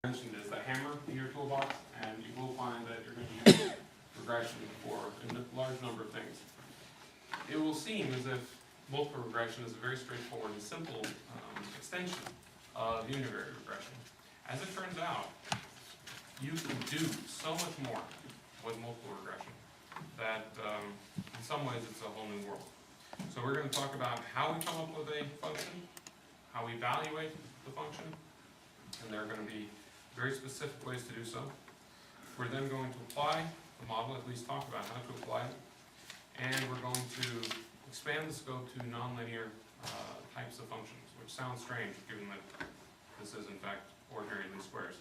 mentioned is the hammer in your toolbox, and you will find that you're going to use regression for a large number of things. It will seem as if multiple regression is a very straightforward and simple extension of univariate regression. As it turns out, you can do so much more with multiple regression that in some ways it's a whole new world. So we're going to talk about how we come up with a function, how we evaluate the function, and there are going to be very specific ways to do so. We're then going to apply the model, at least talk about how to apply it, and we're going to expand the scope to nonlinear types of functions, which sounds strange given that this is in fact ordinary least squares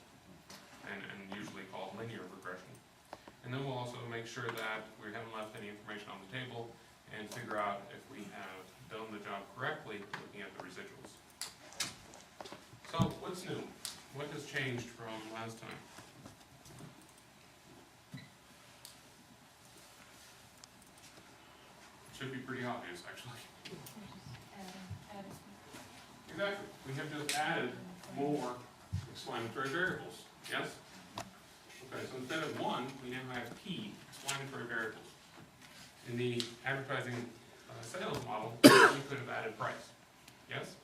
and usually called linear regression. And then we'll also make sure that we haven't left any information on the table and figure out if we have done the job correctly looking at the residuals. So what's new? What has changed from last time? It should be pretty obvious, actually. Exactly. We have just added more explanatory variables. Yes? Okay, so instead of 1, we now have p explanatory variables. In the advertising sales model, we could have added price. Yes?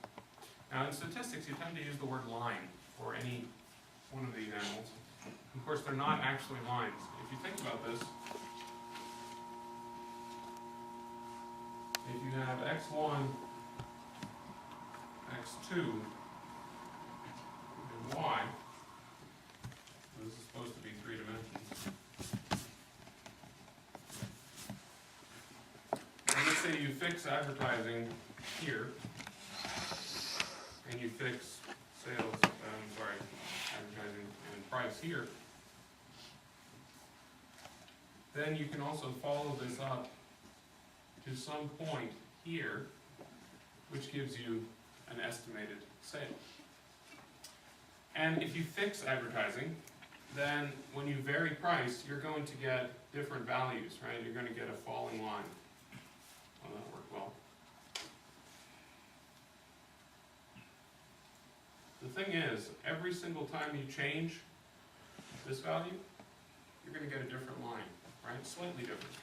Now in statistics, you tend to use the word line for any one of these animals. Of course, they're not actually lines. If you think about this, if you have x1, x2, and y, this is supposed to be 3 dimensions. And let's say you fix advertising here, and you fix sales, advertising and price here, then you can also follow this up to some point here, which gives you an estimated sale. And if you fix advertising, then when you vary price, you're going to get different values, right? You're going to get a falling line. Well, that worked well. The thing is, every single time you change this value, you're going to get a different line, right? Slightly different.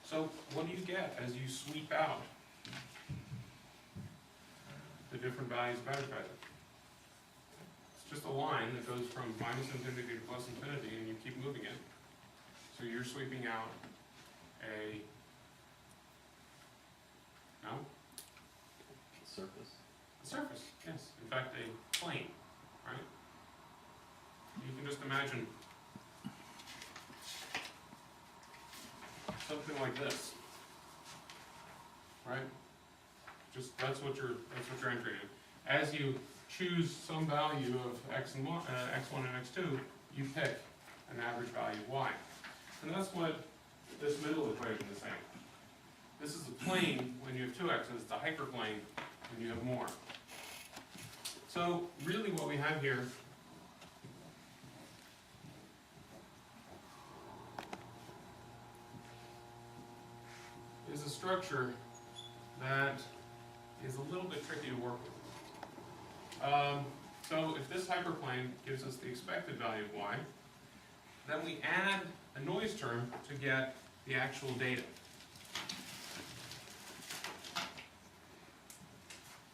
So what do you get as you sweep out the different values of advertising? It's just a line that goes from minus infinity to plus infinity, and you keep moving it. So you're sweeping out a, no? Surface. A surface, yes. In fact, a plane, right? You can just imagine something like this, right? Just that's what you're entering in. As you choose some value of x and y, x1 and x2, you pick an average value of y, and that's what this middle equation is saying. This is a plane when you have 2 x's. It's a hyperplane when you have more. So really, what we have here is a structure that is a little bit tricky to work with. So if this hyperplane gives us the expected value of y, then we add a noise term to get the actual data.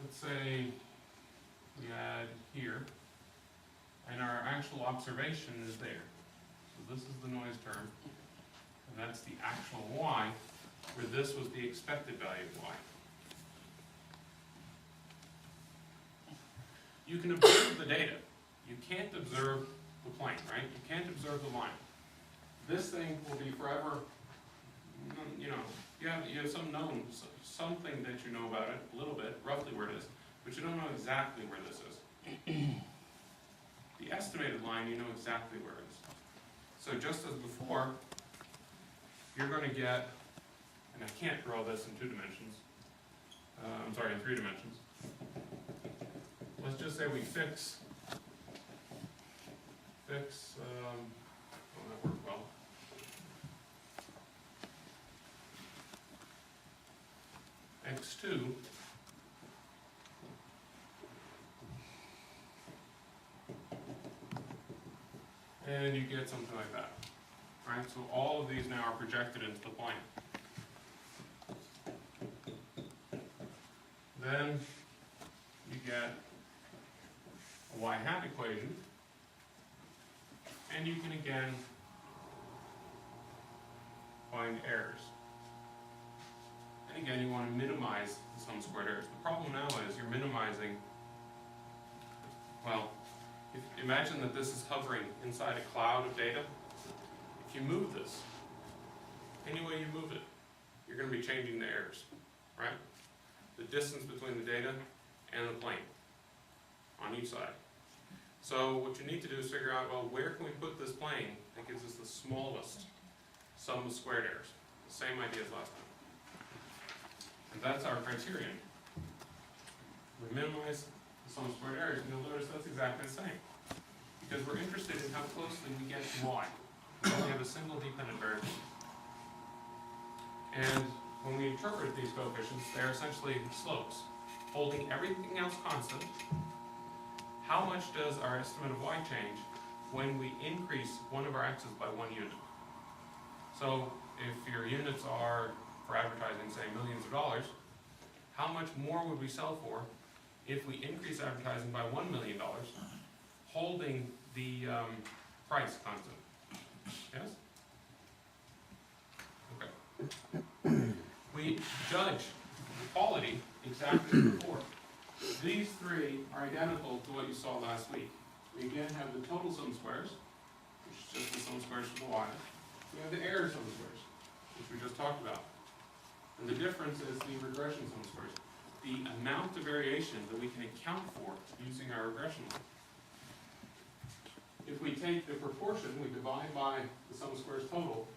Let's say we add here, and our actual observation is there. So this is the noise term, and that's the actual y, where this was the expected value of y. You can observe the data. You can't observe the plane, right? You can't observe the line. This thing will be forever, you know, you have some known, something that you know about it, a little bit, roughly where it is, but you don't know exactly where this is. The estimated line, you know exactly where it is. So just as before, you're going to get, and I can't draw this in 2 dimensions, in 3 dimensions. Let's just say we fix, oh, that worked well. x2 and you get something like that, right? So all of these now are projected into the plane. Then you get a y hat equation, and you can again find errors. And again, you want to minimize the sum squared errors. The problem now is you're minimizing, well, imagine that this is hovering inside a cloud of data. If you move this, any way you move it, you're going to be changing the errors, right? The distance between the data and the plane on each side. So what you need to do is figure out, well, where can we put this plane that gives us the smallest sum of squared errors? The same idea as last time. And that's our criterion. We minimize the sum of squared errors, and you'll notice that's exactly the same. Because we're interested in how closely we get to y. We only have a single dependent variable. And when we interpret these coefficients, they're essentially slopes. Holding everything else constant, how much does our estimate of y change when we increase one of our x's by 1 unit? So if your units are, for advertising, say millions of dollars, how much more would we sell for if we increase advertising by $1 million, holding the price constant? Yes? Okay. We judge quality exactly as before. These three are identical to what you saw last week. We again have the total sum squares, which is just the sum squares for the y. We have the error sum squares, which we just talked about. And the difference is the regression sum squares. The amount of variation that we can account for using our regression line. If we take the proportion, we divide by the sum squares total,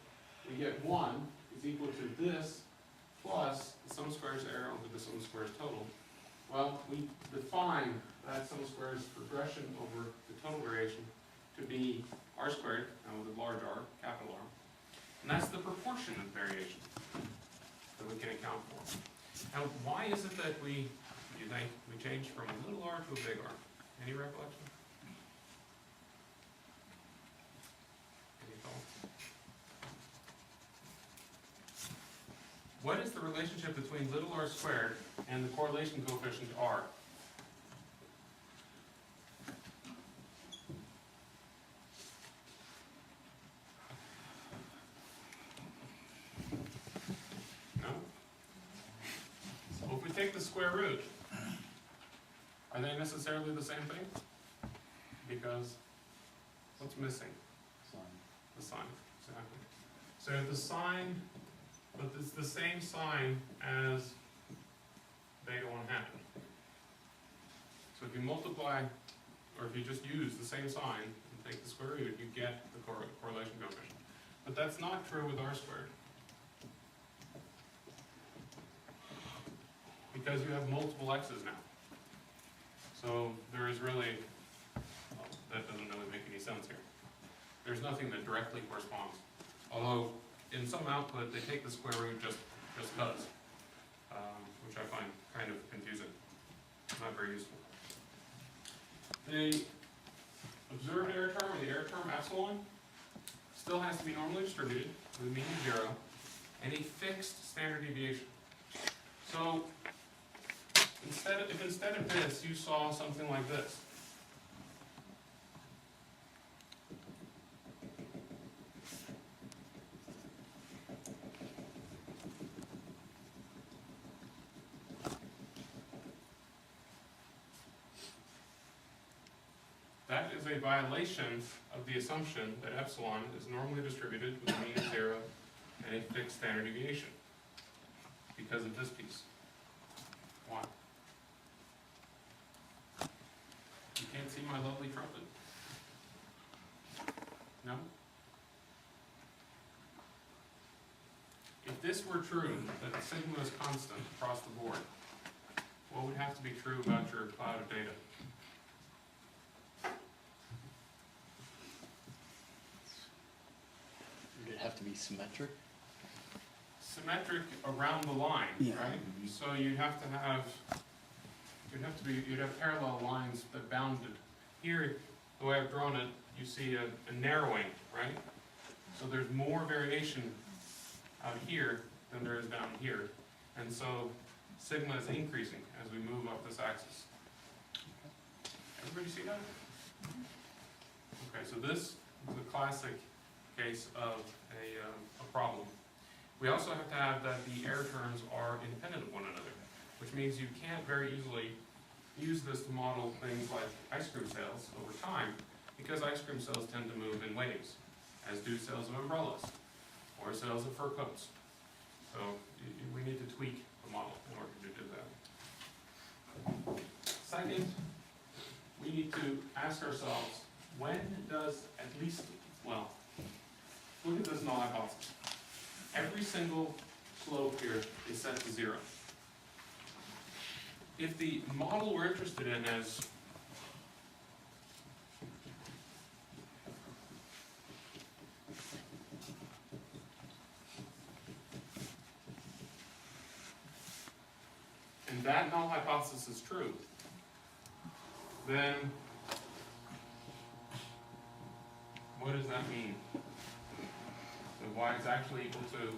we get 1 is equal to this plus the sum squares error over the sum squares total. Well, we define that sum squares regression over the total variation to be r squared, with a large R, capital R. And that's the proportion of variation that we can account for. Now, why is it that we, you think, we changed from a little r to a big R? Any recollection? Any thoughts? What is the relationship between little r squared and the correlation coefficient r? No? So if we take the square root, are they necessarily the same thing? Because what's missing? Sign. The sign, exactly. So the sign, but it's the same sign as beta 1 half. So if you multiply, or if you just use the same sign and take the square root, you get the correlation coefficient. But that's not true with r squared. Because you have multiple x's now. So there is really, well, that doesn't really make any sense here. There's nothing that directly corresponds. Although, in some output, they take the square root just because, which I find kind of confusing. Not very useful. The observed error term, or the error term epsilon, still has to be normally distributed with a mean of 0 and a fixed standard deviation. So, if instead of this, you saw something like this, that is a violation of the assumption that epsilon is normally distributed with a mean of 0 and a fixed standard deviation because of this piece. Why? You can't see my lovely trumpet? No? If this were true, that sigma is constant across the board, what would have to be true about your cloud of data? Would it have to be symmetric? Symmetric around the line, Yeah. right? Mhm. So you'd have parallel lines that bounded. Here, the way I've drawn it, you see a narrowing, right? So there's more variation out here than there is down here. And so sigma is increasing as we move up this axis. Everybody see that? Okay, so this is a classic case of a problem. We also have to have that the error terms are independent of one another, which means you can't very easily use this to model things like ice cream sales over time, because ice cream sales tend to move in waves, as do sales of umbrellas, or sales of fur coats. So we need to tweak the model in order to do that. Second, we need to ask ourselves, when does at least, well, look at this null hypothesis. Every single slope here is set to 0. If the model we're interested in is and that null hypothesis is true, then what does that mean? So y is actually equal to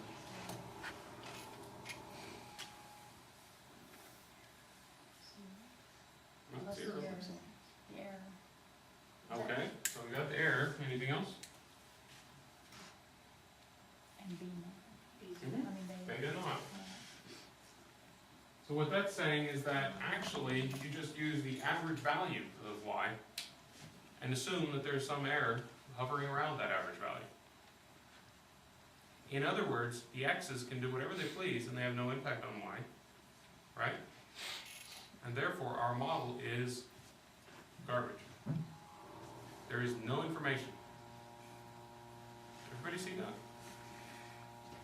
Plus 0. the error. Okay, so we got the error. Anything else? And B Mhm. not. I mean, Beta naught. So what that's saying is that actually you just use the average value of y and assume that there's some error hovering around that average value. In other words, the x's can do whatever they please and they have no impact on y, right? And therefore our model is garbage. There is no information. Everybody see that?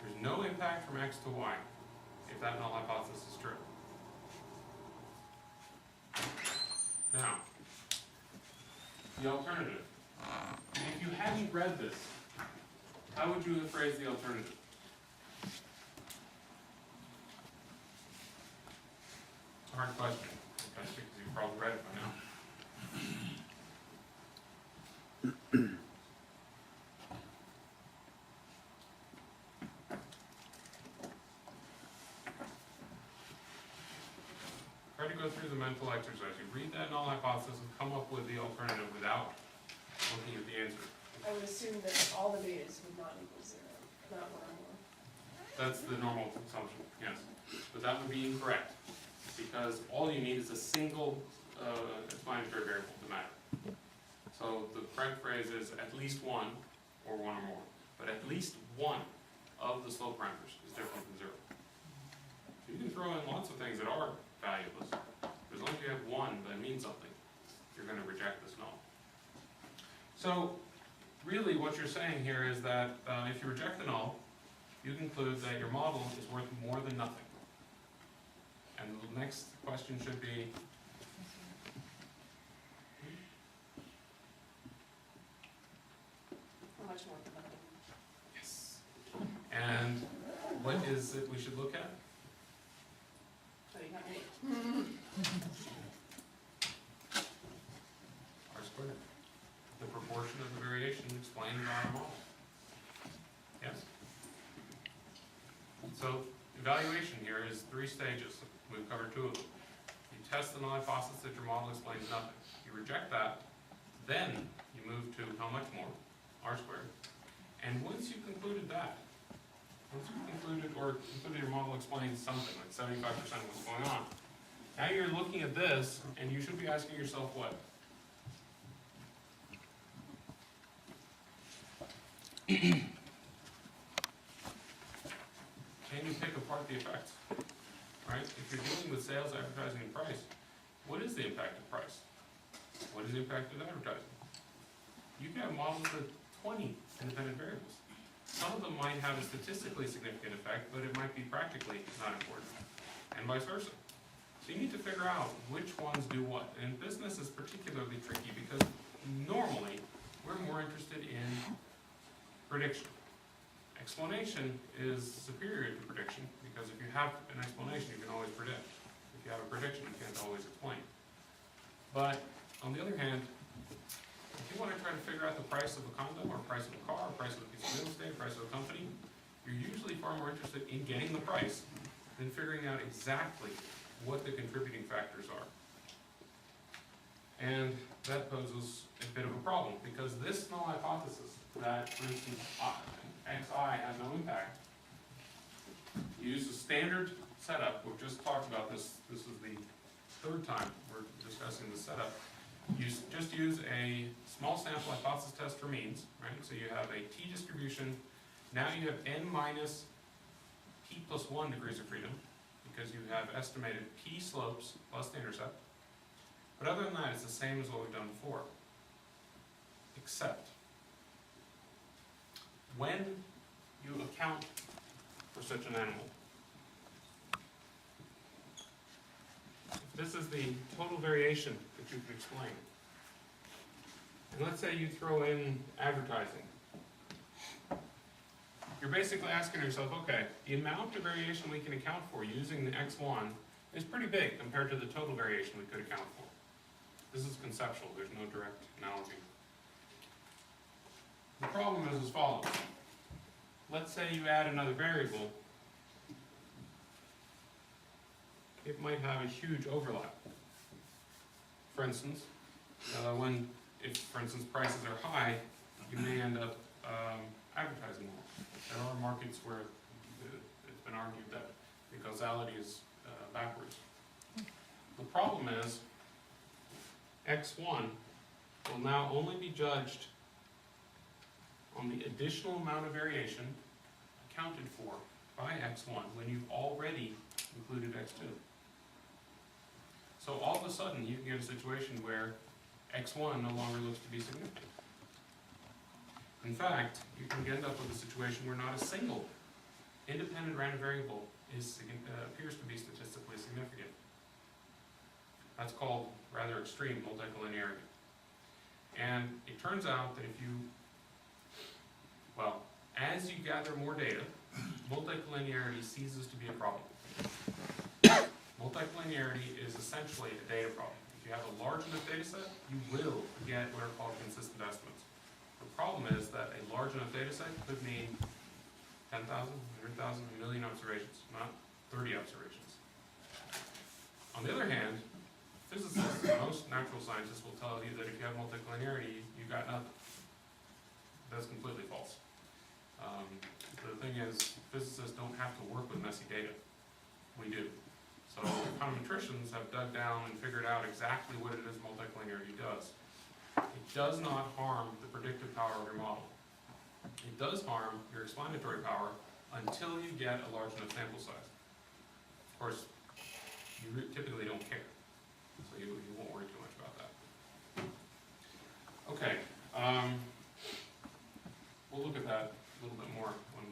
There's no impact from x to y if that null hypothesis is true. Now, the alternative. If you hadn't read this, how would you have phrased the alternative? It's a hard question, especially because you've probably read it by now. Try to go through the mental exercise. You read that null hypothesis and come up with the alternative without looking at the answer. I would assume that all the betas would not equal 0, not 1 or more. That's the normal assumption, yes. But that would be incorrect, because all you need is a single explanatory variable to matter. So the correct phrase is at least 1 or 1 or more. But at least one of the slope parameters is different from 0. So you can throw in lots of things that are valueless. But as long as you have one that means something, you're going to reject this null. So really what you're saying here is that if you reject the null, you conclude that your model is worth more than nothing. And the next question should be, How much more than that? yes. And what is it we should look at? So you got me. R squared. The proportion of the variation explained by our model. Yes? So evaluation here is 3 stages. We've covered 2 of them. You test the null hypothesis that your model explains nothing. You reject that, then you move to how much more? R squared. And once you've concluded that, once you've concluded your model explains something, like 75% of what's going on, now you're looking at this, and you should be asking yourself what? Can you pick apart the effects? Right? If you're dealing with sales, advertising, and price, what is the impact of price? What is the impact of advertising? You can have models with 20 independent variables. Some of them might have a statistically significant effect, but it might be practically not important, and vice versa. So you need to figure out which ones do what. And business is particularly tricky because normally we're more interested in prediction. Explanation is superior to prediction because if you have an explanation, you can always predict. If you have a prediction, you can't always explain. But on the other hand, if you wanna try to figure out the price of a condo, or price of a car, or price of a piece of real estate, price of a company, you're usually far more interested in getting the price than figuring out exactly what the contributing factors are. And that poses a bit of a problem, because this null hypothesis, that for instance, xi has no impact, use a standard setup. We've just talked about this, this is the third time we're discussing the setup. Just use a small sample hypothesis test for means, right? So you have a t distribution. Now you have n minus p plus 1 degrees of freedom, because you have estimated p slopes plus the intercept. But other than that, it's the same as what we've done before. Except, when you account for such an animal, this is the total variation that you can explain. And let's say you throw in advertising. You're basically asking yourself, okay, the amount of variation we can account for using the x1 is pretty big compared to the total variation we could account for. This is conceptual, there's no direct analogy. The problem is as follows. Let's say you add another variable. It might have a huge overlap. For instance, if for instance prices are high, you may end up advertising more. There are markets where it's been argued that the causality is backwards. The problem is x1 will now only be judged on the additional amount of variation accounted for by x1 when you've already included x2. So all of a sudden you can get a situation where x1 no longer looks to be significant. In fact, you can end up with a situation where not a single independent random variable appears to be statistically significant. That's called rather extreme multicollinearity. And it turns out that as you gather more data, multicollinearity ceases to be a problem. Multicollinearity is essentially a data problem. If you have a large enough data set, you will get what are called consistent estimates. The problem is that a large enough data set could mean 10,000, 100,000, a million observations, not 30 observations. On the other hand, physicists and most natural scientists will tell you that if you have multicollinearity, you've got nothing. That's completely false. The thing is, physicists don't have to work with messy data. We do. So econometricians have dug down and figured out exactly what it is multicollinearity does. It does not harm the predictive power of your model. It does harm your explanatory power until you get a large enough sample size. Of course, you typically don't care, so you won't worry too much about that. Okay, we'll look at that a little bit more when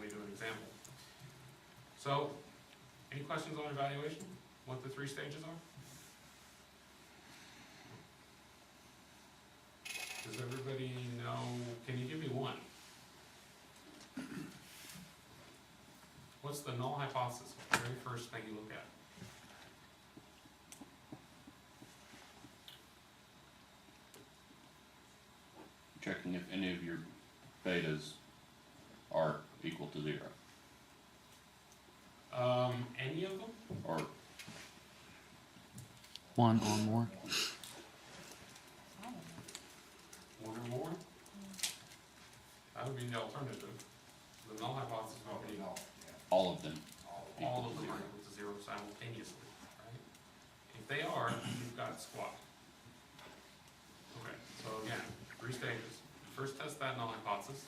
we do an example. So, any questions on evaluation? What the 3 stages are? Does everybody know? Can you give me one? What's the null hypothesis? The very first thing you look at. Checking if any of your betas are equal to 0. Any of them? Or One or more. One or more? That would be the alternative. The null hypothesis would be all of them. all of them are equal to 0 simultaneously, right? If they are, you've got squat. Okay, so again, 3 stages. First test that null hypothesis.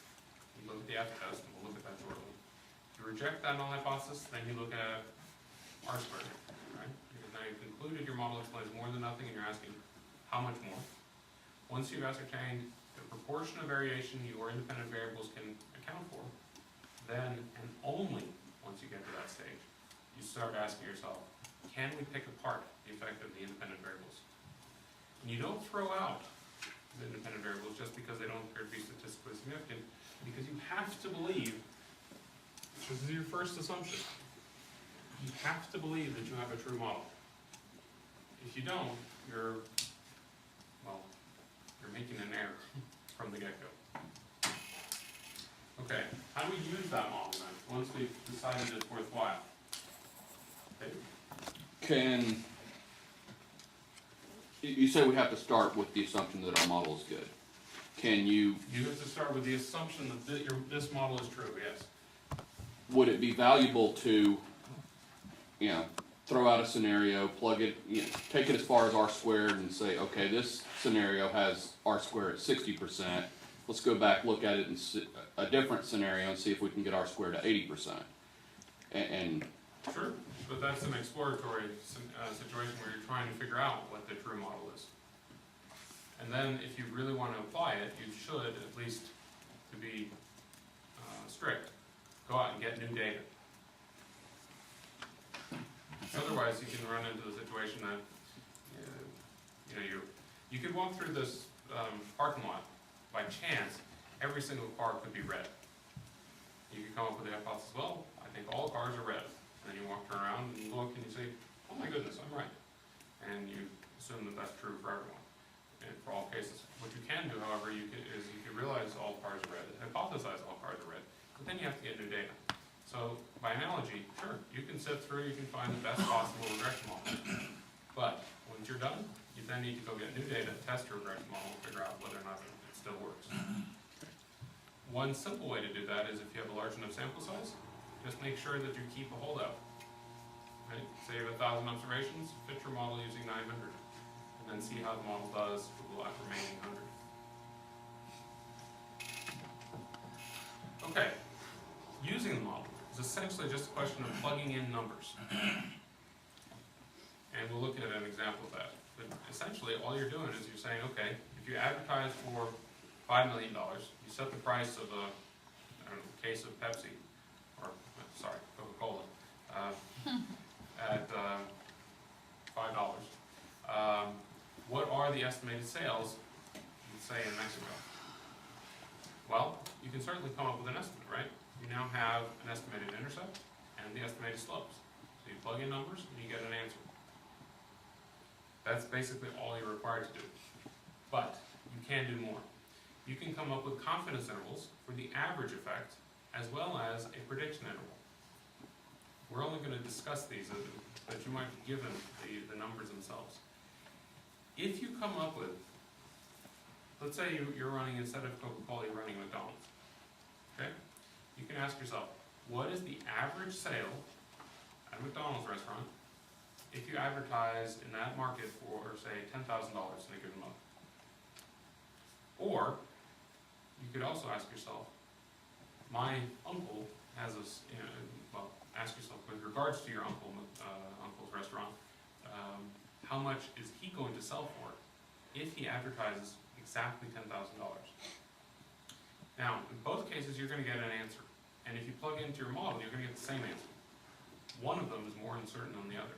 You look at the F-test, and we'll look at that shortly. If you reject that null hypothesis, then you look at R squared, right? Because now you've concluded your model explains more than nothing, and you're asking how much more. Once you've ascertained the proportion of variation your independent variables can account for, then and only once you get to that stage, you start asking yourself, can we pick apart the effect of the independent variables? And you don't throw out the independent variables just because they don't appear to be statistically significant, because you have to believe, this is your first assumption, you have to believe that you have a true model. If you don't, you're making an error from the get-go. Okay, how do we use that model then, once we've decided it's worthwhile? Okay. You say we have to start with the assumption that our model is good. Can you, You have to start with the assumption that this model is true, yes. would it be valuable to, throw out a scenario, plug it, take it as far as R squared and say, okay, this scenario has R squared at 60%. Let's go back, look at it in a different scenario and see if we can get R squared to 80%. And Sure, but that's an exploratory situation where you're trying to figure out what the true model is. And then if you really want to apply it, you should, at least to be strict, go out and get new data. Otherwise, you can run into the situation that you could walk through this parking lot by chance. Every single car could be red. You could come up with the hypothesis, well, I think all cars are red. And then you walk around and you look and you say, oh my goodness, I'm right. And you assume that that's true for everyone, and for all cases. What you can do, however, is you can realize all cars are red, hypothesize all cars are red, but then you have to get new data. So, by analogy, sure, you can sit through, you can find the best possible regression model. But, once you're done, you then need to go get new data, test your regression model, and figure out whether or not it still works. One simple way to do that is if you have a large enough sample size, just make sure that you keep a holdout. Right? Say you have 1,000 observations, fit your model using 900, and then see how the model does for the remaining 100. Okay, using the model is essentially just a question of plugging in numbers. And we'll look at an example of that. But essentially, all you're doing is you're saying, okay, if you advertise for $5 million, you set the price of a case of Pepsi, or, sorry, Coca-Cola, at $5. What are the estimated sales, let's say, in Mexico? Well, you can certainly come up with an estimate, right? You now have an estimated intercept and the estimated slopes. So you plug in numbers and you get an answer. That's basically all you're required to do. But you can do more. You can come up with confidence intervals for the average effect as well as a prediction interval. We're only going to discuss these, but you might be given the numbers themselves. If you come up with, let's say you're running, instead of Coca-Cola, you're running McDonald's. Okay? You can ask yourself, what is the average sale at a McDonald's restaurant if you advertise in that market for, say, $10,000 in a given month? Or, you could also ask yourself, my uncle has a, ask yourself, with regards to your uncle's restaurant, how much is he going to sell for if he advertises exactly $10,000? Now, in both cases, you're going to get an answer. And if you plug into your model, you're going to get the same answer. One of them is more uncertain than the other.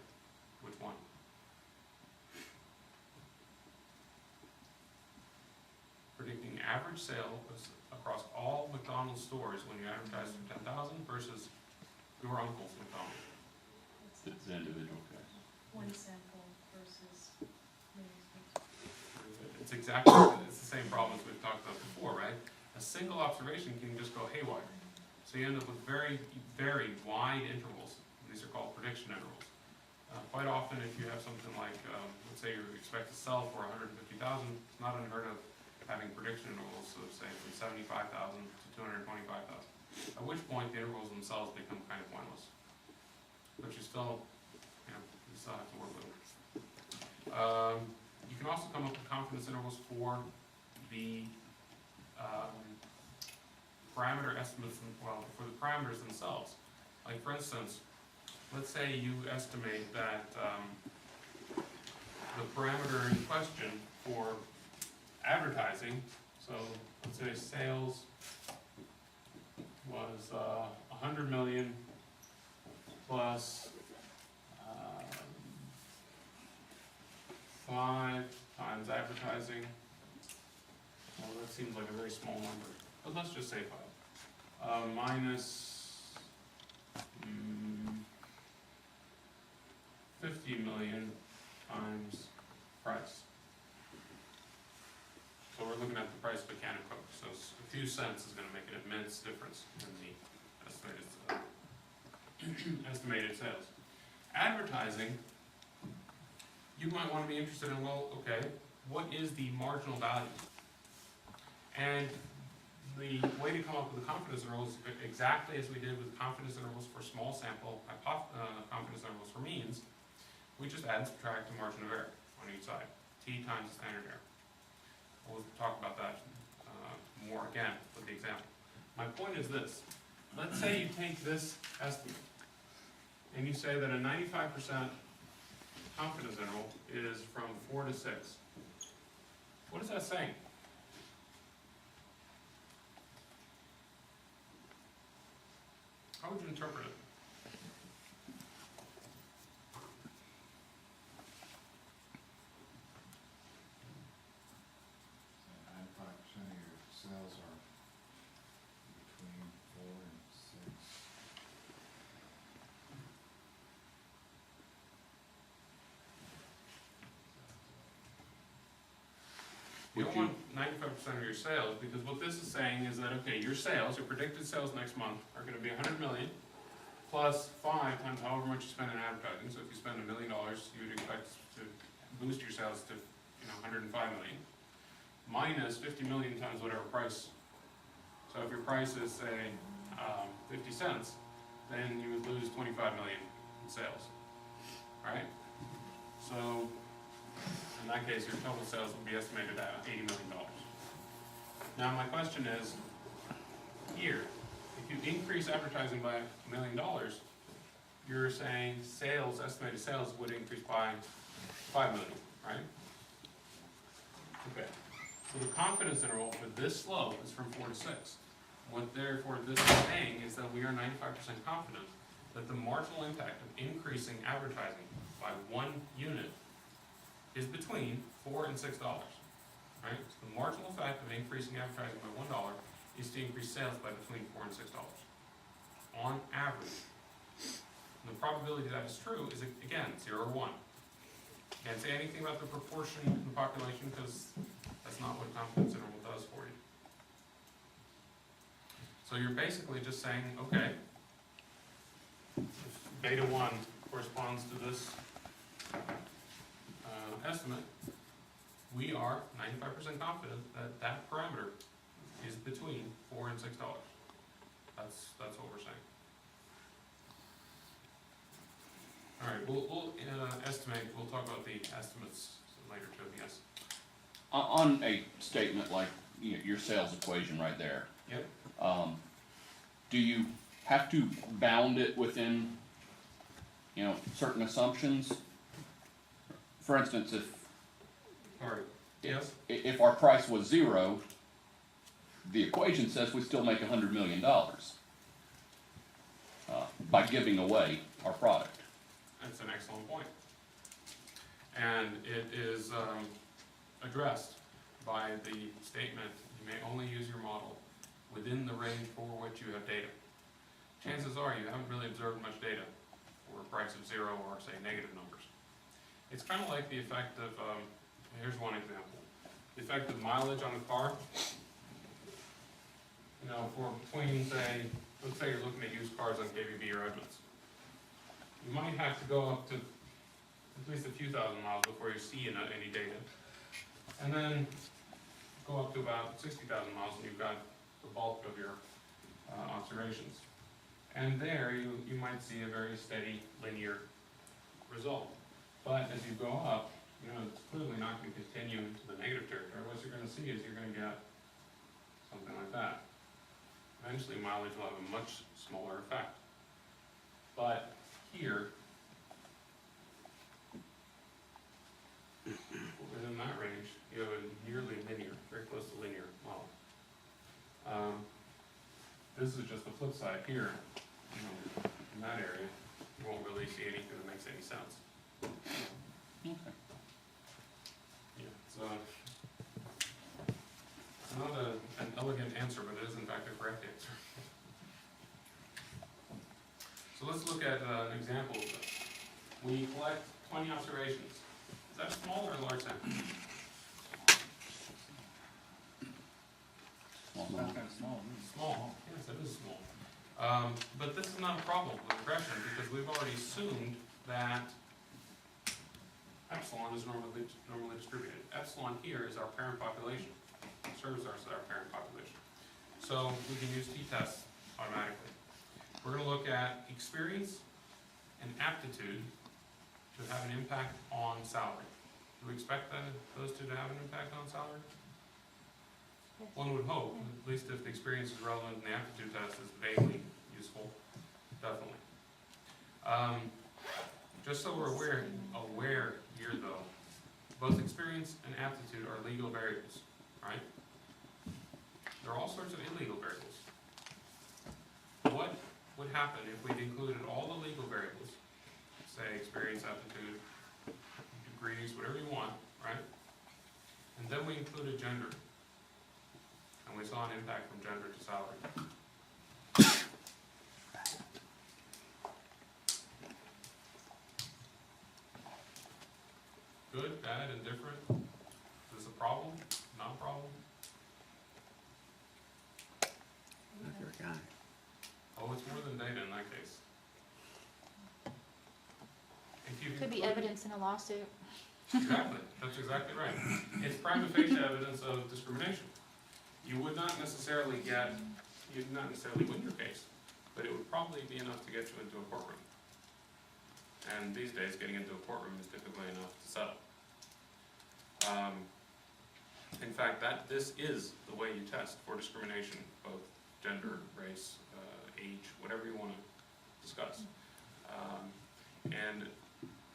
Which one? Predicting average sale across all McDonald's stores when you advertise for $10,000 versus your uncle's McDonald's. the individual case. One sample versus millions. It's the same problem as we've talked about before, right? A single observation can just go haywire. So you end up with very, very wide intervals. These are called prediction intervals. Quite often, if you have something like, let's say you expect to sell for $150,000, it's not unheard of having prediction intervals of, say, from $75,000 to $225,000. At which point, the intervals themselves become kind of pointless. But you still have to work with them. You can also come up with confidence intervals for the parameter estimates, for the parameters themselves. Like, for instance, let's say you estimate that the parameter in question for advertising, so let's say sales was 100 million plus 5 times advertising. Well, that seems like a very small number, but let's just say 5. Minus 50 million times price. So we're looking at the price of a can of Coke, so a few cents is gonna make an immense difference in the estimated sales. Advertising, you might wanna be interested in, well, okay, what is the marginal value? And the way to come up with the confidence intervals, exactly as we did with confidence intervals for small sample, confidence intervals for means, we just add and subtract the margin of error on each side, t times the standard error. We'll talk about that more again with the example. My point is this: let's say you take this estimate and you say that a 95% confidence interval is from 4 to 6. What is that saying? How would you interpret it? Percent of your sales are between 4 and 6. You Would don't want 95% of your sales, because what this is saying is that, okay, your sales, your predicted sales next month are gonna be 100 million, plus 5 times however much you spend in advertising. So if you spend $1 million, you would expect to boost your sales to, 105 million, minus 50 million times whatever price. So if your price is, say, 50 cents, then you would lose 25 million in sales, right? So in that case, your total sales will be estimated at $80 million. Now my question is, here, if you increase advertising by $1 million, you're saying sales, estimated sales would increase by 5 million, right? Okay, so the confidence interval for this slope is from 4 to 6. What therefore this is saying is that we are 95% confident that the marginal impact of increasing advertising by 1 unit is between $4 and $6, right? So the marginal effect of increasing advertising by $1 is to increase sales by between $4 and $6, on average. And the probability that is true is, again, 0 or 1. Can't say anything about the proportion in the population, because that's not what confidence interval does for you. So you're basically just saying, okay, if beta 1 corresponds to this estimate, we are 95% confident that that parameter is between $4 and $6. That's what we're saying. All right, we'll estimate. We'll talk about the estimates later too. Yes. On a statement like your sales equation right there, Yep. Do you have to bound it within, certain assumptions? For instance, All right. Yes. if our price was 0, the equation says we still make $100 million by giving away our product. That's an excellent point. And it is addressed by the statement, you may only use your model within the range for which you have data. Chances are you haven't really observed much data for a price of 0 or, say, negative numbers. It's kind of like the effect of, here's one example, the effect of mileage on a car. For between, say, let's say you're looking at used cars on KBB or Edmunds. You might have to go up to at least a few thousand miles before you see any data. And then go up to about 60,000 miles and you've got the bulk of your observations. And there you might see a very steady linear result. But as you go up, it's clearly not going to continue into the negative territory. What you're going to see is you're going to get something like that. Eventually mileage will have a much smaller effect. But here, within that range, you have a nearly linear, very close to linear model. This is just the flip side here. In that area, you won't really see anything that makes any sense. Okay. Yeah, it's not an elegant answer, but it is in fact a correct answer. So let's look at an example of this. We collect 20 observations. Is that a small or a large sample? Small Sounds amount. kinda small. Small, yes, it is small. But this is not a problem with regression, because we've already assumed that epsilon is normally distributed. Epsilon here is our parent population, serves us as our parent population. So we can use t-tests automatically. We're gonna look at experience and aptitude to have an impact on salary. Do we expect those two to have an impact on salary? Yes. One would hope, at least if the experience is relevant and the aptitude test is vaguely useful, definitely. Just so we're aware here though, both experience and aptitude are legal variables, right? There are all sorts of illegal variables. What would happen if we'd included all the legal variables, say experience, aptitude, degrees, whatever you want, right? And then we included gender. And we saw an impact from gender to salary. Good, bad, indifferent? Is this a problem? Not a problem? Your guy. Oh, it's more than data in that case. If you've Could be included- evidence in a lawsuit. Exactly, that's exactly right. It's prima facie evidence of discrimination. You would not necessarily you'd not necessarily win your case, but it would probably be enough to get you into a courtroom. And these days, getting into a courtroom is typically enough to settle. In fact, this is the way you test for discrimination, both gender, race, age, whatever you want to discuss. And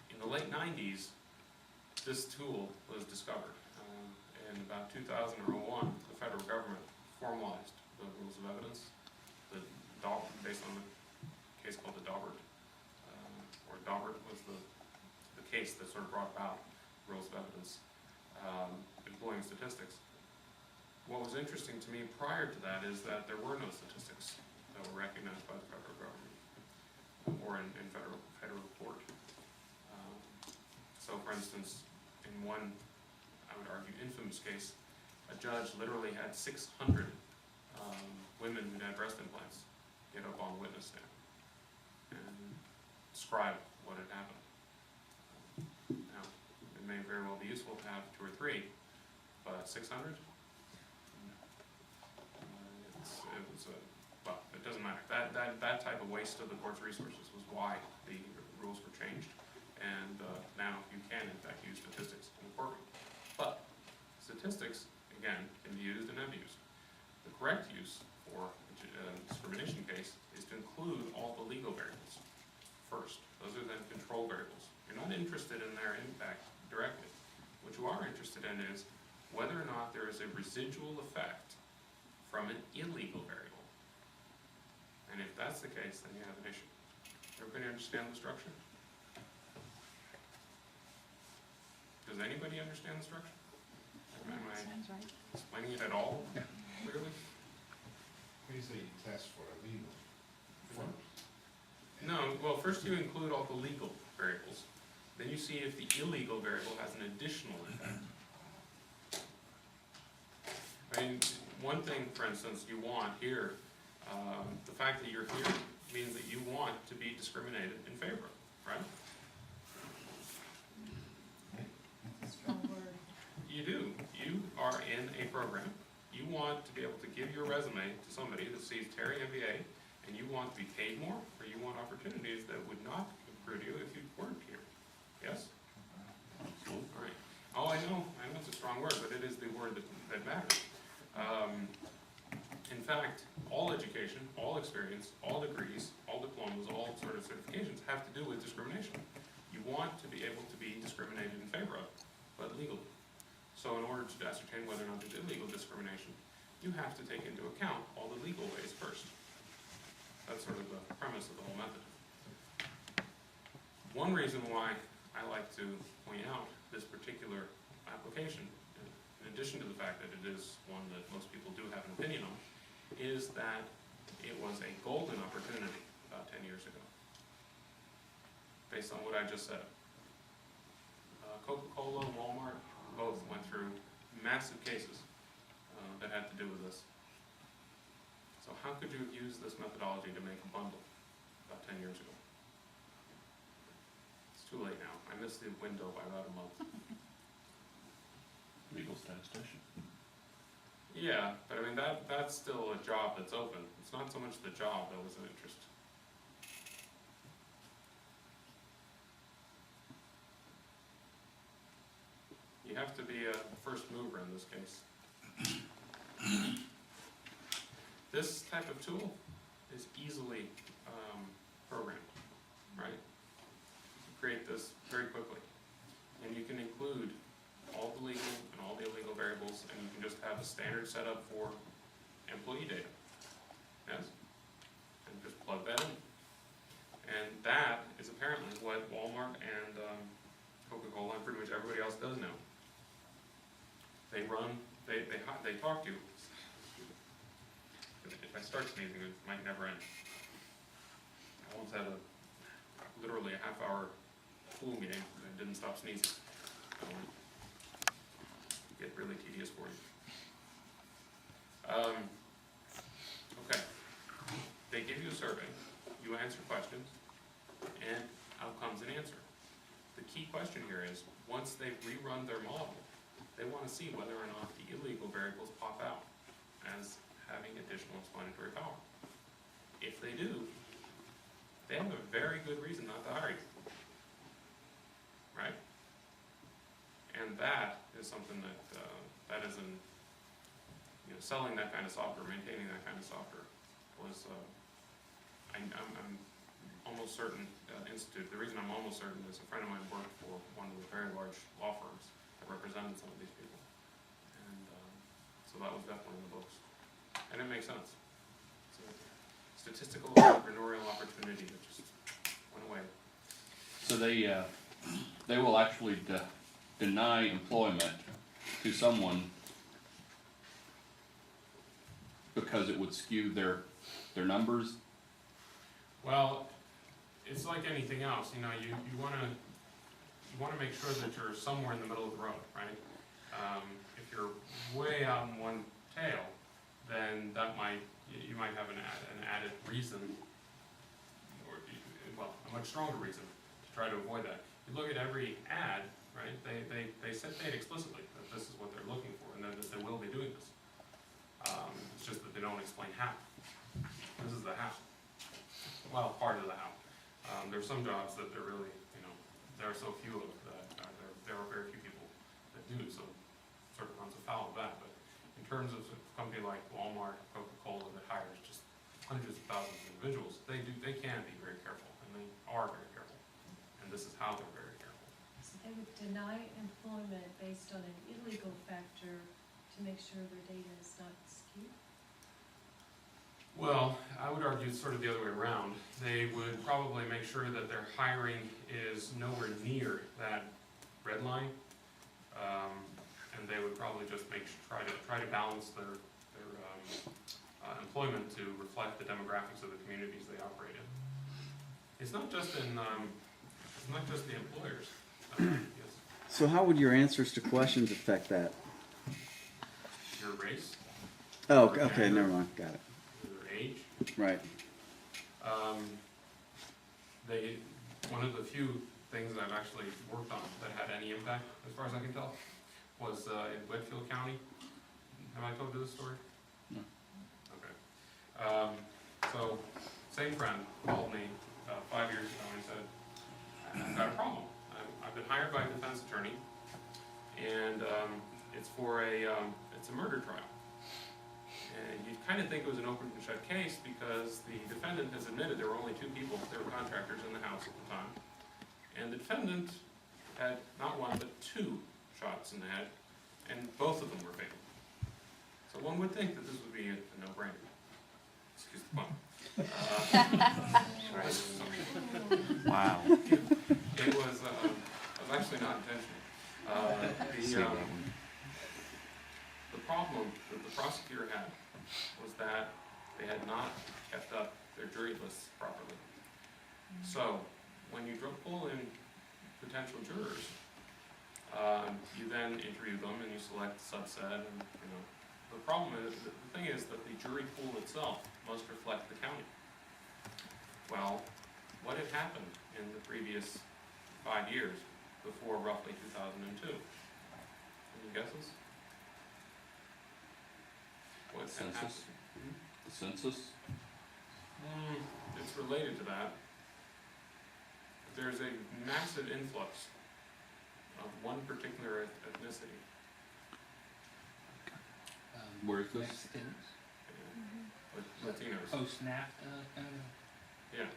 in the late 90s, this tool was discovered. In about 2000 or 01, the federal government formalized the rules of evidence, based on a case called the Daubert, or Daubert was the case that sort of brought about rules of evidence, employing statistics. What was interesting to me prior to that is that there were no statistics that were recognized by the federal government or in federal court. So, for instance, in one, I would argue, infamous case, a judge literally had 600 women who'd had breast implants get up on the witness stand and describe what had happened. Now, it may very well be useful to have 2 or 3, but 600? Well, it doesn't matter. That type of waste of the court's resources was why the rules were changed. And now you can, in fact, use statistics in the courtroom. But statistics, again, can be used and abused. The correct use for a discrimination case is to include all the legal variables first. Those are then control variables. You're not interested in their impact directly. What you are interested in is whether or not there is a residual effect from an illegal variable. And if that's the case, then you have an issue. Everybody understand the structure? Does anybody understand the structure? Am I Sounds right. explaining it at all clearly? When you say you test for illegal first. No, well, first you include all the legal variables. Then you see if the illegal variable has an additional effect. I mean, one thing, for instance, you want here, the fact that you're here means that you want to be discriminated in favor of, right? Strong word. You do. You are in a program. You want to be able to give your resume to somebody that sees Terry MBA, and you want to be paid more, or you want opportunities that would not accrue to you if you weren't here. Yes? All right. Oh, I know it's a strong word, but it is the word that matters. In fact, all education, all experience, all degrees, all diplomas, all sort of certifications have to do with discrimination. You want to be able to be discriminated in favor of, but legally. So in order to ascertain whether or not there's illegal discrimination, you have to take into account all the legal ways first. That's sort of the premise of the whole method. One reason why I like to point out this particular application, in addition to the fact that it is one that most people do have an opinion on, is that it was a golden opportunity about 10 years ago, based on what I just said. Coca-Cola, Walmart, both went through massive cases that had to do with this. could you have used this methodology to make a bundle about 10 years ago? It's too late now. I missed the window by about a month. Legal statistician. Yeah, but I mean, that's still a job that's open. It's not so much the job that was of interest. You have to be a first mover in this case. This type of tool is easily programmed, right? You create this very quickly. And you can include all the legal and all the illegal variables, and you can just have a standard setup for employee data. Yes? And just plug that in. And that is apparently what Walmart and Coca-Cola and pretty much everybody else does now. They run, they talk to you. If I start sneezing, it might never end. I once had literally a half-hour pool meeting and I didn't stop sneezing. Get really tedious for you. Okay. They give you a survey, you answer questions, and out comes an answer. The key question here is, once they've rerun their model, they want to see whether or not the illegal variables pop out as having additional explanatory power. If they do, they have a very good reason not to hire you. Right? And that is something that, that is in, selling that kind of software, maintaining that kind of software was, I'm almost certain, the reason I'm almost certain is a friend of mine worked for one of the very large law firms that represented some of these people. And so that was definitely in the books. And it makes sense. It's a statistical entrepreneurial opportunity that just went away. So they will actually deny employment to someone because it would skew their numbers. Well, it's like anything else, you wanna make sure that you're somewhere in the middle of the road, right? If you're way out in one tail, then that you might have an added reason, or a much stronger reason to try to avoid that. You look at every ad, right? They state explicitly that this is what they're looking for, and that they will be doing this. It's just that they don't explain how. This is the how. Well, part of the how. There's some jobs that they're really, there are so few of that. There are very few people that do, so sort of runs afoul of that. But in terms of a company like Walmart, Coca-Cola that hires just hundreds of thousands of individuals, they can be very careful, and they are very careful. And this is how they're very careful. So they would deny employment based on an illegal factor to make sure their data is not skewed? Well, I would argue it's sort of the other way around. They would probably make sure that their hiring is nowhere near that red line, and they would probably just try to balance their employment to reflect the demographics of the communities they operate in. It's not just the employers. Yes. So how would your answers to questions affect that? Your race, Oh, okay, never mind, got it. your age. Right. One of the few things I've actually worked on that had any impact, as far as I can tell, was in Whitfield County. Have I told you this story? No. Okay. So, same friend called me 5 years ago and he said, I've got a problem. I've been hired by a defense attorney, and it's for it's a murder trial. And you'd kind of think it was an open and shut case because the defendant has admitted there were only two people, they were contractors in the house at the time. And the defendant had not one but two shots in the head, and both of them were fatal. So one would think that this would be a no-brainer. Excuse the pun. Wow. It was actually not intentional. The problem that the prosecutor had was that they had not kept up their jury lists properly. So, when you pull in potential jurors, you then interview them and you select a subset, and The problem is, the thing is that the jury pool itself must reflect the county. Well, what had happened in the previous 5 years before roughly 2002? Any guesses? What had Census? happened? The census? It's related to that. There's a massive influx of one particular ethnicity. Where is this? Mexicans, Latinos. post-NAFTA kind of. Yeah,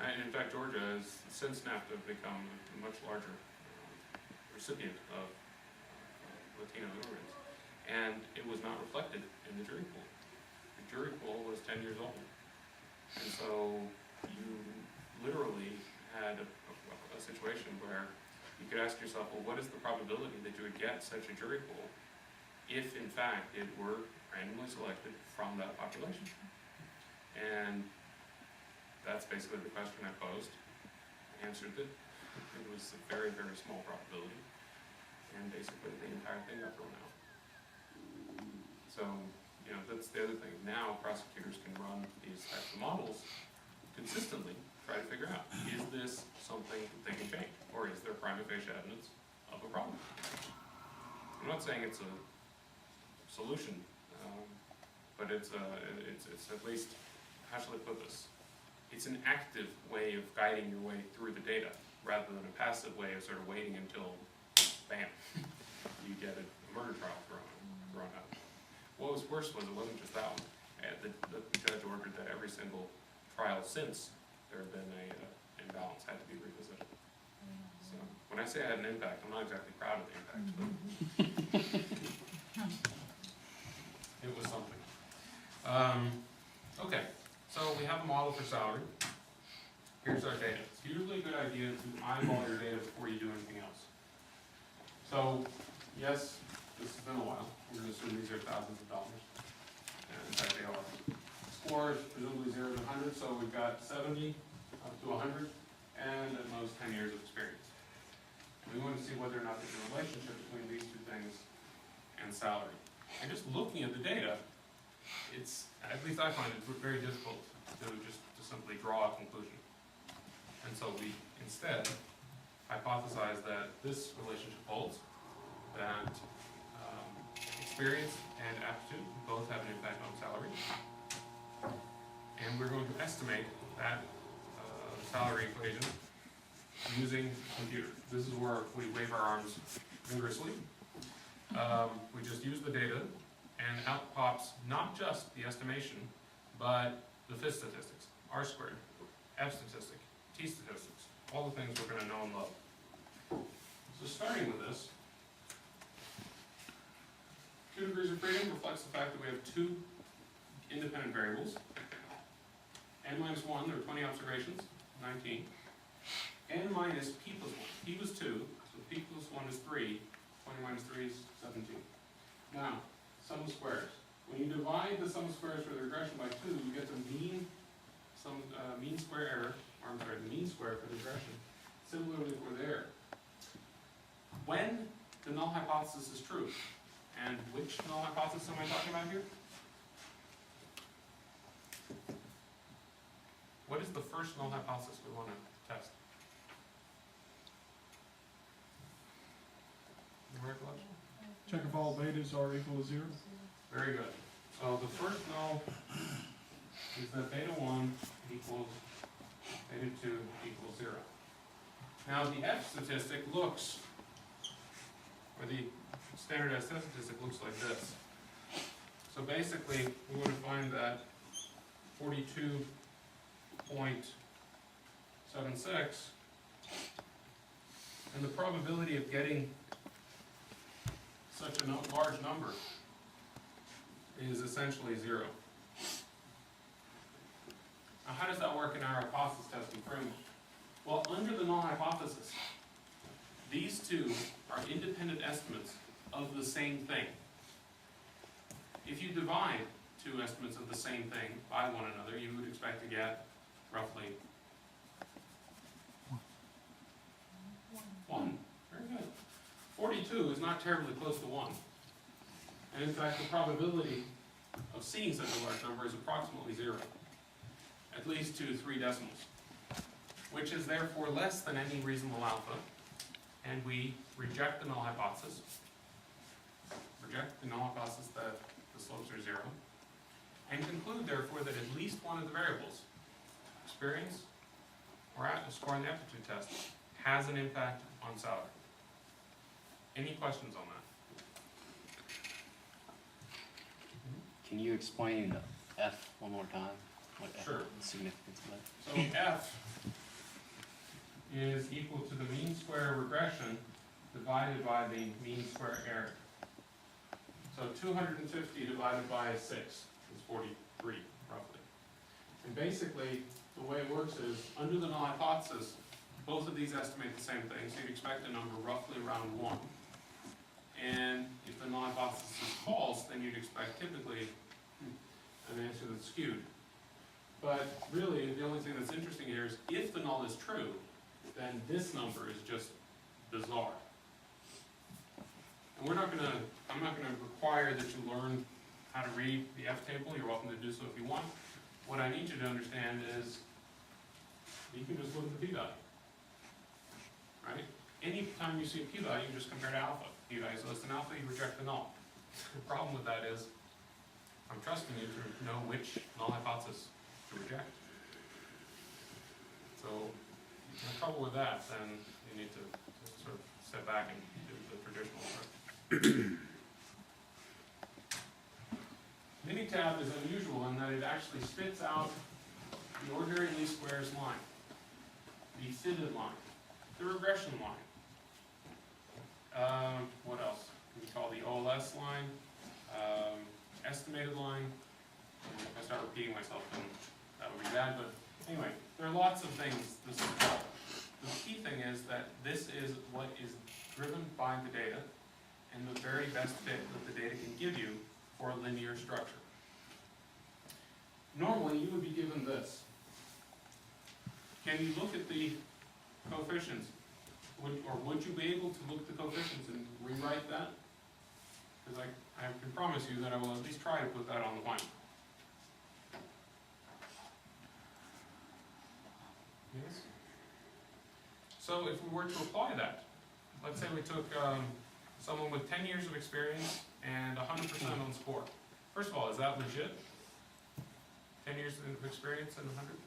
and in fact, Georgia has since NAFTA become a much larger recipient of Latino immigrants, and it was not reflected in the jury pool. The jury pool was 10 years old, and so you literally had a situation where you could ask yourself, well, what is the probability that you would get such a jury pool if, in fact, it were randomly selected from that population? And that's basically the question I posed. I answered it. It was a very, very small probability. And basically the entire thing got thrown out. So, you know, that's the other thing. Now prosecutors can run these types of models consistently, try to figure out, is this something that they can change? Or is there prima facie evidence of a problem? I'm not saying it's a solution, but it's at least, how shall I put this? It's an active way of guiding your way through the data, rather than a passive way of sort of waiting until, bam, you get a murder trial thrown out. What was worse was it wasn't just that one. The judge ordered that every single trial since there had been a imbalance had to be revisited. So when I say I had an impact, I'm not exactly proud of the impact, but it was something. Okay, so we have a model for salary. Here's our data. It's usually a good idea to eyeball your data before you do anything else. So, yes, this has been a while. We're going to assume these are thousands of dollars. And in fact, they are. Score is presumably 0 to 100, so we've got 70 up to 100, and at most 10 years of experience. And we want to see whether or not there's a relationship between these two things and salary. And just looking at the data, it's, at least I find it very difficult to simply draw a conclusion. And so we instead hypothesize that this relationship holds, that experience and aptitude both have an impact on salary. And we're going to estimate that salary equation using computer. This is where we wave our arms vigorously. We just use the data, and out pops not just the estimation, but the fifth statistics, R squared, F statistic, T statistics, all the things we're going to know and love. So starting with this, 2 degrees of freedom reflects the fact that we have 2 independent variables. N minus 1, there are 20 observations, 19. N minus P plus 1, P was 2, so P plus 1 is 3, 20 minus 3 is 17. Now, sum of squares. When you divide the sum of squares for the regression by 2, you get the mean square error, or I'm sorry, the mean square for the regression. Similarly for there. When the null hypothesis is true, and which null hypothesis am I talking about here? What is the first null hypothesis we want to test? Any recollection? Check if all betas are equal to 0. Very good. So the first null is that beta 1 equals beta 2 equals 0. Now the F statistic looks, or the standardized test statistic looks like this. So basically, we want to find that 42.76, and the probability of getting such a large number is essentially 0. Now, how does that work in our hypothesis testing framework? Well, under the null hypothesis, these two are independent estimates of the same thing. If you divide 2 estimates of the same thing by one another, you would expect to get roughly 1. Very good. 42 is not terribly close to 1. And in fact, the probability of seeing such a large number is approximately 0, at least 2 to 3 decimals, which is therefore less than any reasonable alpha, and we reject the null hypothesis, that the slopes are 0, and conclude therefore that at least one of the variables, experience or score on the aptitude test, has an impact on salary. Any questions on that? Can you explain F one more time? What F, Sure. the significance of that? So F is equal to the mean square regression divided by the mean square error. So 250 divided by 6 is 43, roughly. And basically, the way it works is, under the null hypothesis, both of these estimate the same thing, so you'd expect a number roughly around 1. And if the null hypothesis is false, then you'd expect typically an answer that's skewed. But really, the only thing that's interesting here is if the null is true, then this number is just bizarre. And I'm not gonna require that you learn how to read the F table. You're welcome to do so if you want. What I need you to understand is you can just look at the p-value, right? Any time you see a p-value, you just compare to alpha. P-value is less than alpha, you reject the null. The problem with that is I'm trusting you to know which null hypothesis to reject. So if you have trouble with that, then you need to sort of step back and do the traditional approach. Minitab is unusual in that it actually spits out the ordinary least squares line, the fitted line, the regression line. What else? We call the OLS line, estimated line. And if I start repeating myself, then that would be bad. But anyway, there are lots of things this is called. The key thing is that this is what is driven by the data and the very best fit that the data can give you for a linear structure. Normally, you would be given this. Can you look at the coefficients? Would you be able to look at the coefficients and rewrite that? Because I can promise you that I will at least try to put that on the line. Yes? So if we were to apply that, let's say we took someone with 10 years of experience and 100% on score. First of all, is that legit? 10 years of experience and 100?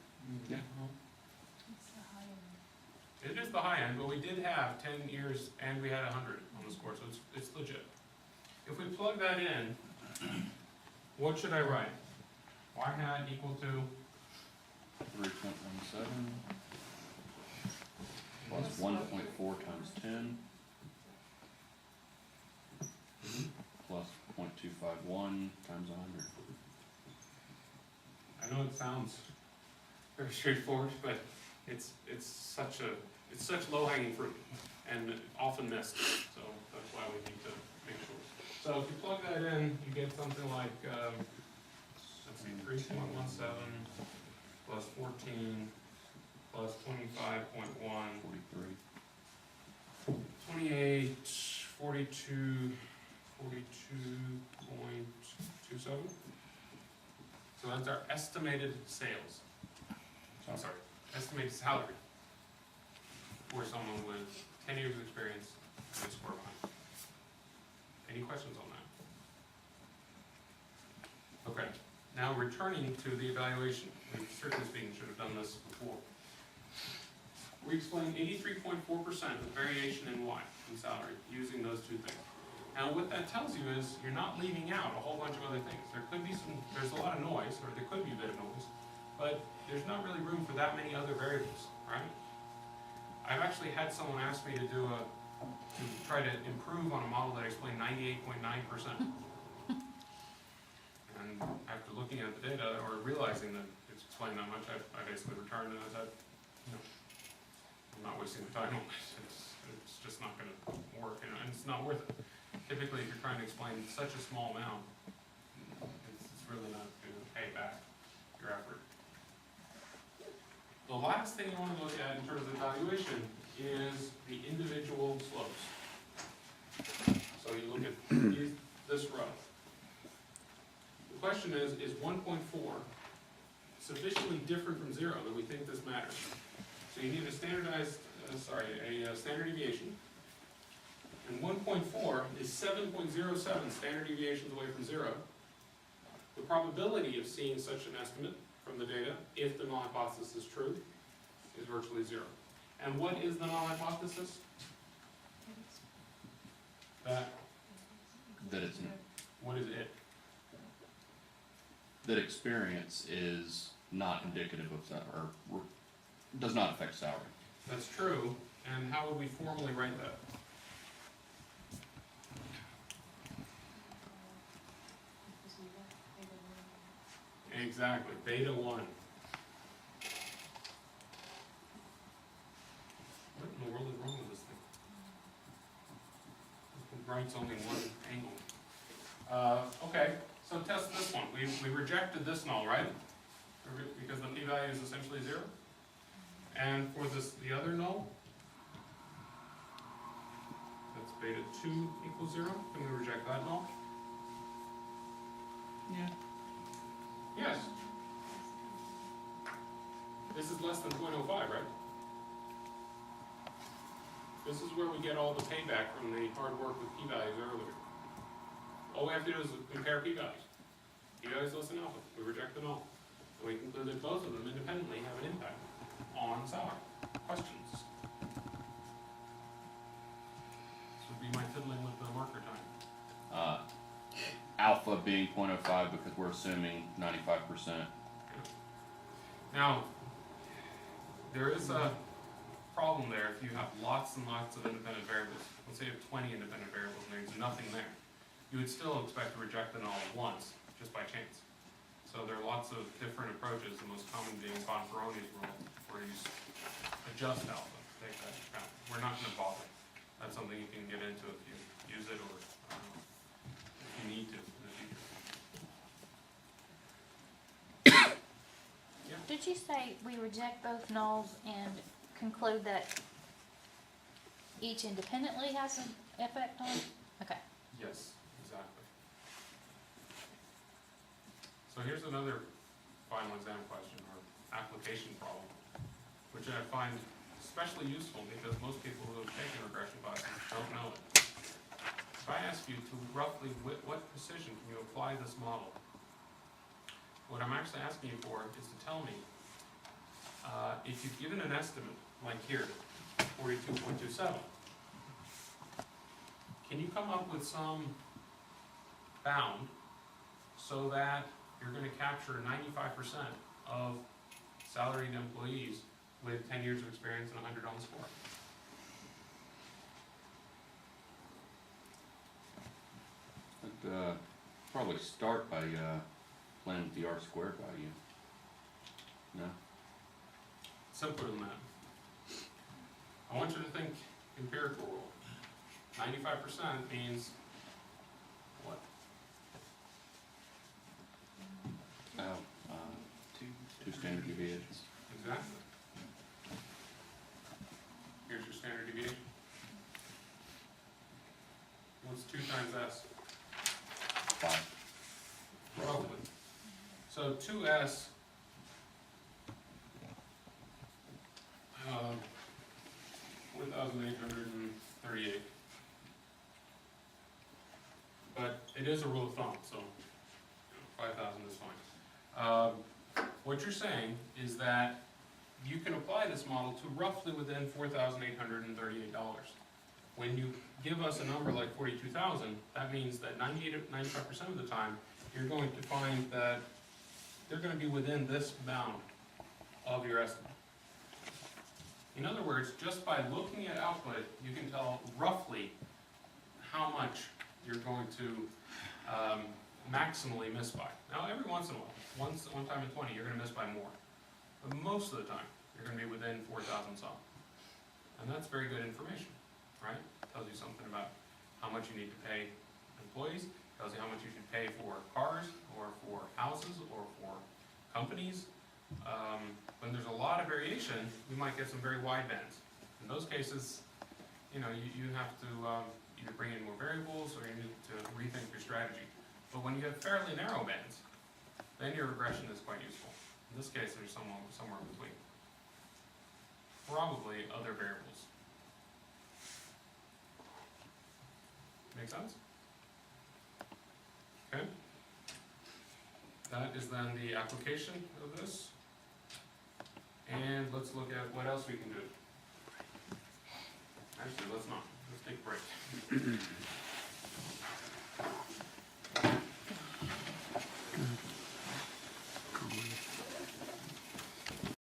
Yeah. It's the high end. It is the high end, but we did have 10 years and we had 100 on the score, so it's legit. If we plug that in, what should I write? Y hat equal to 3.17 plus 1.4 times 10 plus 0.251 times 100. I know it sounds very straightforward, but it's such low-hanging fruit and often missed. So that's why we need to make sure. So if you plug that in, you get something like let's see, 3.17 plus 14 plus 25.1, 43. 28, 42, 42.27. So that's our estimated sales. I'm sorry, estimated salary for someone with 10 years of experience and a score line. Any questions on that? Okay, now returning to the evaluation. We strictly speaking should have done this before. We explained 83.4% of variation in Y in salary using those two things. Now what that tells you is you're not leaving out a whole bunch of other things. There's a lot of noise, or there could be a bit of noise, but there's not really room for that many other variables, right? I've actually had someone ask me to try to improve on a model that explained 98.9%. And after looking at the data, or realizing that it's explained that much, I basically returned and I said, no, I'm not wasting the time on this. It's just not gonna work, and it's not worth it. Typically, if you're trying to explain such a small amount, it's really not going to pay back your effort. The last thing you want to look at in terms of evaluation is the individual slopes. So you look at this row. question is 1.4 sufficiently different from 0 that we think this matters? So you need a standardized, a standard deviation. And 1.4 is 7.07 standard deviations away from 0. The probability of seeing such an estimate from the data, if the null hypothesis is true, is virtually 0. And what is the null hypothesis? That, That it's, what is it? that experience is not indicative of, or does not affect salary. That's true, and how would we formally write that? Exactly, beta 1. What in the world is wrong with this thing? It writes only one angle. Okay, so test this one. We rejected this null, right? Because the p-value is essentially 0. And for this, the other null, that's beta 2 equals 0. Can we reject that null? Yeah. Yes. This is less than 0.05, right? This is where we get all the payback from the hard work with p-values earlier. All we have to do is compare p-values. P-values less than alpha. We reject the null. And we conclude that both of them independently have an impact on salary. Questions? This would be my fiddling with the marker time. Alpha being 0.05 because we're assuming 95%. Now, there is a problem there if you have lots and lots of independent variables. Let's say you have 20 independent variables and there's nothing there. You would still expect to reject the null once, just by chance. So there are lots of different approaches, the most common being Bonferroni's rule, where you adjust alpha, take that into account. We're not going to bother. That's something you can get into if you use it or if you need to in the future. Did you say we reject both nulls and conclude that each independently has an effect on? Okay. Yes, exactly. So here's another final exam question or application problem, which I find especially useful because most people who have taken regression classes don't know it. If I ask you to roughly what precision can you apply this model, what I'm actually asking you for is to tell me if you've given an estimate, like here, 42.27, can you come up with some bound so that you're going to capture 95% of salaried employees with 10 years of experience and 100 on the score? I'd probably start by playing with the R-squared value. No? Simpler than that. I want you to think empirical rule. 95% means what? Two standard deviations. Exactly. Here's your standard deviation. What's 2 times S? 5. Roughly. So 2S, 4,838. But it is a rule of thumb, so 5,000 is fine. What you're saying is that you can apply this model to roughly within $4,838. When you give us a number like 42,000, that means that 95% of the time, you're going to find that they're going to be within this bound of your estimate. In other words, just by looking at output, you can tell roughly how much you're going to maximally miss by. Now, every once in a while, one time in 20, you're going to miss by more. But most of the time, you're going to be within 4,000 some. And that's very good information, right? Tells you something about how much you need to pay employees, tells you how much you should pay for cars, or for houses, or for companies. When there's a lot of variation, we might get some very wide bands. In those cases, you have to either bring in more variables or you need to rethink your strategy. But when you have fairly narrow bands, then your regression is quite useful. In this case, there's somewhere in between. Probably other variables. Make sense? Okay. That is then the application of this. And let's look at what else we can do. Actually, let's not. Let's take a break.